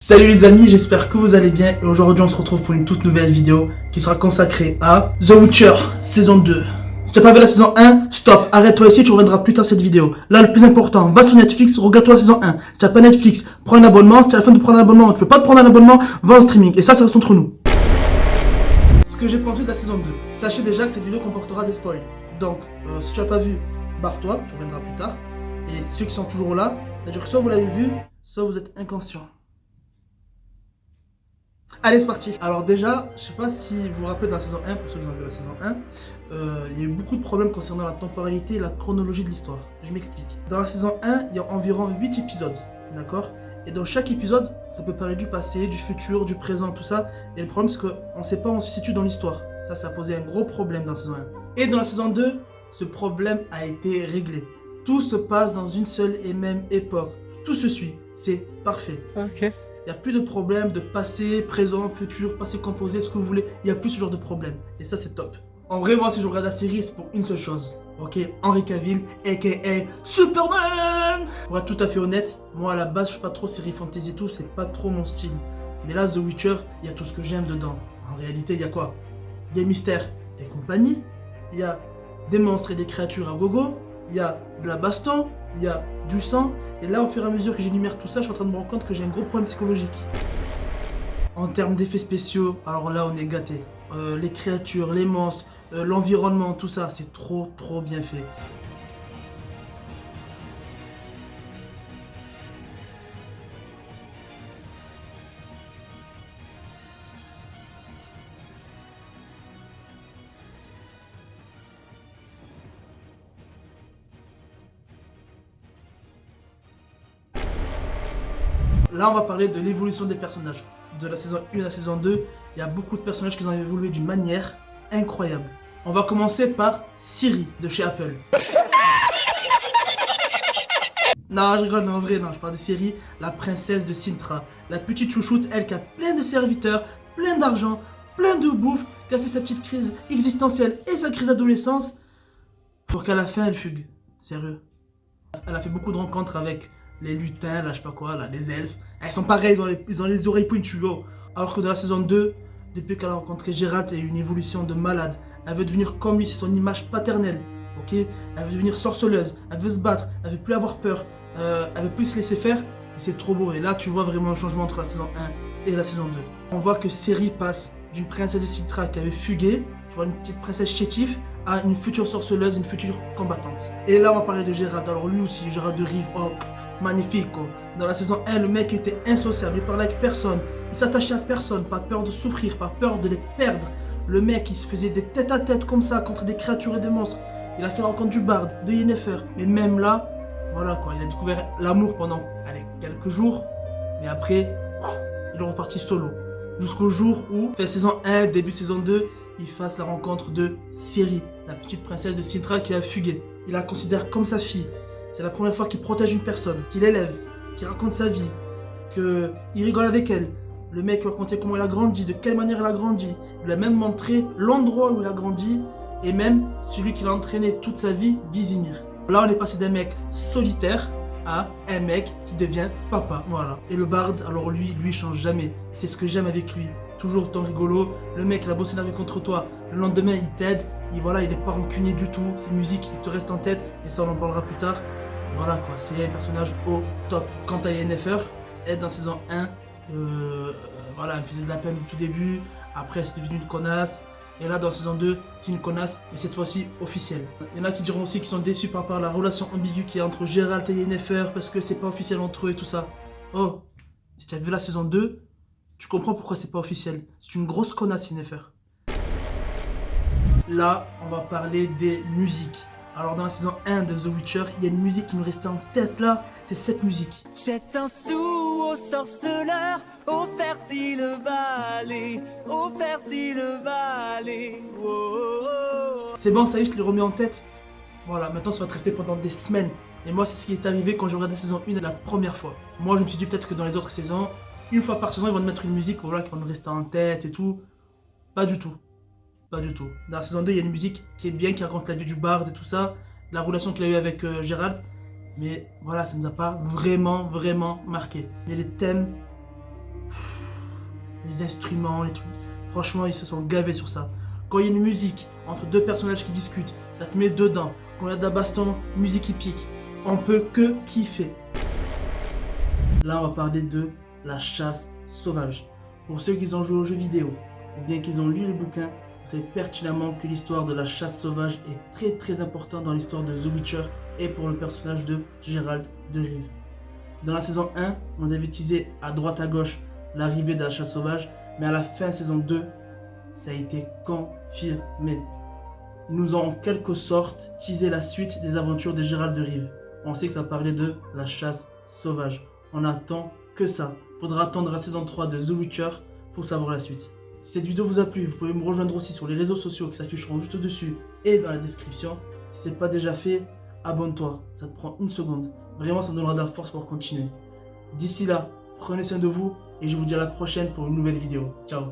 Salut les amis, j'espère que vous allez bien et aujourd'hui on se retrouve pour une toute nouvelle vidéo qui sera consacrée à The Witcher saison 2. Si tu n'as pas vu la saison 1, stop, arrête-toi ici, tu reviendras plus tard cette vidéo. Là le plus important, va sur Netflix, regarde-toi la saison 1. Si tu n'as pas Netflix, prends un abonnement, si tu as la fin de prendre un abonnement, tu peux pas te prendre un abonnement, va en streaming et ça reste entre nous. Ce que j'ai pensé de la saison 2, sachez déjà que cette vidéo comportera des spoils. Donc si tu n'as pas vu, barre-toi, tu reviendras plus tard. Et ceux qui sont toujours là, c'est-à-dire que soit vous l'avez vu, soit vous êtes inconscient. Allez, c'est parti. Alors déjà, je sais pas si vous vous rappelez dans la saison 1, pour ceux qui ont vu la saison 1, il y a eu beaucoup de problèmes concernant la temporalité et la chronologie de l'histoire. Je m'explique. Dans la saison 1, il y a environ 8 épisodes, d'accord? Et dans chaque épisode, ça peut parler du passé, du futur, du présent, tout ça. Et le problème, c'est qu'on ne sait pas où on se situe dans l'histoire. Ça a posé un gros problème dans la saison 1. Et dans la saison 2, ce problème a été réglé. Tout se passe dans une seule et même époque. Tout se suit. C'est parfait. Ok. Il n'y a plus de problème de passé, présent, futur, passé composé, ce que vous voulez. Il n'y a plus ce genre de problème. Et ça, c'est top. En vrai, moi, si je regarde la série, c'est pour une seule chose. Ok, Henry Cavill, a.k.a. Superman. Pour être tout à fait honnête, moi, à la base, je suis pas trop série fantasy et tout. C'est pas trop mon style. Mais là, The Witcher, il y a tout ce que j'aime dedans. En réalité, il y a quoi? Des mystères et compagnie. Il y a des monstres et des créatures à gogo. Il y a de la baston. Il y a du sang. Et là, au fur et à mesure que j'énumère tout ça, je suis en train de me rendre compte que j'ai un gros problème psychologique. En termes d'effets spéciaux, alors là, on est gâté. Les créatures, les monstres, l'environnement, tout ça, c'est trop bien fait. Là, on va parler de l'évolution des personnages. De la saison 1 à la saison 2, il y a beaucoup de personnages qui ont évolué d'une manière incroyable. On va commencer par Siri de chez Apple. Non, je rigole, non, en vrai, non, je parle de Siri, la princesse de Sintra. La petite chouchoute, elle qui a plein de serviteurs, plein d'argent, plein de bouffe, qui a fait sa petite crise existentielle et sa crise d'adolescence pour qu'à la fin, elle fugue. Sérieux. Elle a fait beaucoup de rencontres avec les lutins, là, je sais pas quoi, là, les elfes. Elles sont pareilles, ils ont les oreilles pointues, oh. Alors que dans la saison 2, depuis qu'elle a rencontré Geralt, il y a eu une évolution de malade. Elle veut devenir comme lui, c'est son image paternelle, ok? Elle veut devenir sorceleuse, elle veut se battre, elle veut plus avoir peur, elle veut plus se laisser faire. Et c'est trop beau. Et là, tu vois vraiment le changement entre la saison 1 et la saison 2. On voit que Ciri passe d'une princesse de Sintra qui avait fugué, tu vois, une petite princesse chétive, à une future sorceleuse, une future combattante. Et là, on va parler de Geralt. Alors lui aussi, Geralt de Rive, oh, magnifique, quoi. Dans la saison 1, le mec était insociable, il parlait avec personne, il s'attachait à personne, pas peur de souffrir, pas peur de les perdre. Le mec, il se faisait des tête à tête comme ça contre des créatures et des monstres. Il a fait la rencontre du barde, de Yennefer. Mais même là, voilà quoi, il a découvert l'amour pendant quelques jours. Mais après, il est reparti solo. Jusqu'au jour où, fin saison 1, début saison 2, il fasse la rencontre de Ciri, la petite princesse de Sintra qui a fugué. Il la considère comme sa fille. C'est la première fois qu'il protège une personne, qu'il élève, qu'il raconte sa vie, qu'il rigole avec elle. Le mec va raconter comment il a grandi, de quelle manière il a grandi. Il lui a même montré l'endroit où il a grandi et même celui qui l'a entraîné toute sa vie, Vizimir. Là, on est passé d'un mec solitaire à un mec qui devient papa. Voilà. Et le barde, alors lui change jamais. C'est ce que j'aime avec lui. Toujours autant rigolo. Le mec, il a bossé la vie contre toi. Le lendemain, il t'aide. Et voilà, il est pas rancunier du tout. Ses musiques, il te reste en tête. Et ça, on en parlera plus tard. Voilà quoi, c'est un personnage au top. Quant à Yennefer, elle dans saison 1, voilà, elle faisait de la peine au tout début. Après, c'est devenu une connasse. Et là, dans saison 2, c'est une connasse, mais cette fois-ci officielle. Il y en a qui diront aussi qu'ils sont déçus par rapport à la relation ambiguë qu'il y a entre Geralt et Yennefer parce que c'est pas officiel entre eux et tout ça. Oh, si tu as vu la saison 2, tu comprends pourquoi c'est pas officiel. C'est une grosse connasse, Yennefer. Là, on va parler des musiques. Alors dans la saison 1 de The Witcher, il y a une musique qui nous restait en tête là, c'est cette musique. Jette un sou au sorceleur, au fertile vallée, au fertile vallée. Oh, oh, oh. C'est bon, ça y est, je te l'ai remis en tête. Voilà, maintenant ça va te rester pendant des semaines. Et moi, c'est ce qui est arrivé quand j'ai regardé la saison 1 la première fois. Moi, je me suis dit peut-être que dans les autres saisons, une fois par saison, ils vont te mettre une musique voilà, qui va nous rester en tête et tout. Pas du tout. Pas du tout. Dans la saison 2, il y a une musique qui est bien, qui raconte la vie du barde et tout ça, la relation qu'il a eu avec Geralt. Mais voilà, ça ne nous a pas vraiment marqué. Mais les thèmes, les instruments, les trucs. Franchement, ils se sont gavés sur ça. Quand il y a une musique entre deux personnages qui discutent, ça te met dedans. Quand il y a de la baston, musique qui pique. On peut que kiffer. Là, on va parler de la chasse sauvage. Pour ceux qui ont joué aux jeux vidéo, ou bien qu'ils ont lu les bouquins, vous savez pertinemment que l'histoire de la chasse sauvage est très très importante dans l'histoire de The Witcher et pour le personnage de Geralt de Rive. Dans la saison 1, on nous avait teasé à droite à gauche l'arrivée de la chasse sauvage, mais à la fin saison 2, ça a été confirmé. Ils nous ont en quelque sorte teasé la suite des aventures de Geralt de Rive. On sait que ça parlait de la chasse sauvage. On attend que ça. Faudra attendre la saison 3 de The Witcher pour savoir la suite. Si cette vidéo vous a plu, vous pouvez me rejoindre aussi sur les réseaux sociaux qui s'afficheront juste au-dessus et dans la description. Si ce n'est pas déjà fait, abonne-toi, ça te prend une seconde. Vraiment, ça me donnera de la force pour continuer. D'ici là, prenez soin de vous et je vous dis à la prochaine pour une nouvelle vidéo. Ciao.